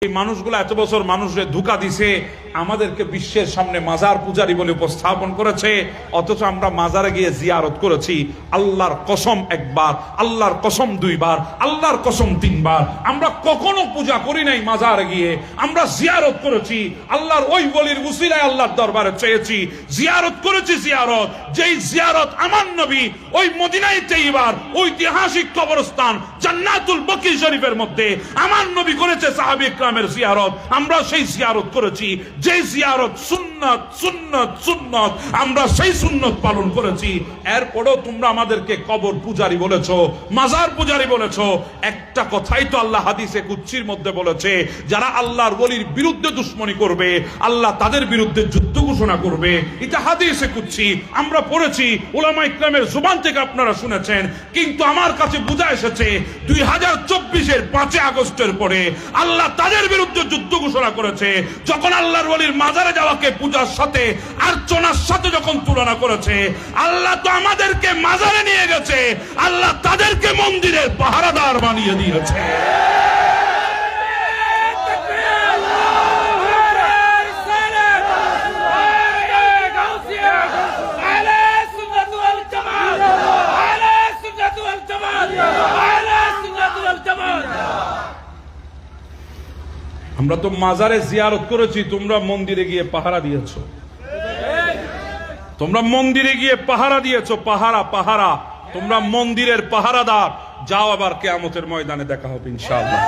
এই মানুষগুলো এত বছর মানুষের ধোঁকা দিছে, আমাদেরকে বিশ্বের সামনে মাজার পূজারী বলে উপস্থাপন করেছে, অথচ আমরা মাজারে গিয়ে জিয়ারত করেছি আল্লাহর কসম একবার, আল্লাহর কসম দুইবার, আল্লাহর কসম তিনবার। আমরা কখনো পূজা করি নাই মাজারে গিয়ে, আমরা জিয়ারত করেছি আল্লাহর ওই ওলির উসিলায় আল্লাহর দরবারে চেয়েছি, জিয়ারত করেছি। জিয়ারত যেই জিয়ারত আমার নবী ওই মদিনায় তৈবার ঐতিহাসিক কবরস্থান জান্নাতুল বকি শরীফের মধ্যে আমার নবী করেছে সাহাবী ইকরামের জিয়ারত, আমরা সেই জিয়ারত করেছি। যে জিয়ারত সুন্নাত সুন্নাত সুন্নাত, আমরা সেই সুন্নাত পালন করেছি। এরপরেও তোমরা আমাদেরকে কবর পূজারী বলেছো, মাজার পূজারী বলেছো। একটা কথাই তো আল্লাহ হাদিসে কুদসির মধ্যে বলেছে, যারা আল্লাহর ওলির বিরুদ্ধে দুশমনী করবে আল্লাহ তাদের বিরুদ্ধে যুদ্ধ ঘোষণা করবে। এটা হাদিসে কুদসি, আমরা পড়েছি, উলামা ইকরামের জবান থেকে আপনারা শুনেছেন। কিন্তু আমার কাছে বুঝা এসেছে 2024-এর 5 আগস্টের পরে আল্লাহ তাদের বিরুদ্ধে যুদ্ধ ঘোষণা করেছে, যখন আল্লাহর ওলির মাজারে যাওয়াকে পূজার সাথে আর্চনার সাথে যখন তুলনা করেছে। আল্লাহ তো আমাদেরকে মাজারে নিয়ে গেছে, আল্লাহ তাদেরকে মন্দিরের পাহারাদার বানিয়ে দিয়েছে। আমরা তো মাজারে জিয়ারত করেছি, তোমরা মন্দিরে গিয়ে পাহারা দিয়েছো, তোমরা মন্দিরে গিয়ে পাহারা দিয়েছো। পাহারা পাহারা, তোমরা মন্দিরের পাহারাদার। যাও, আবার কিয়ামতের ময়দানে দেখা হবে ইনশাআল্লাহ।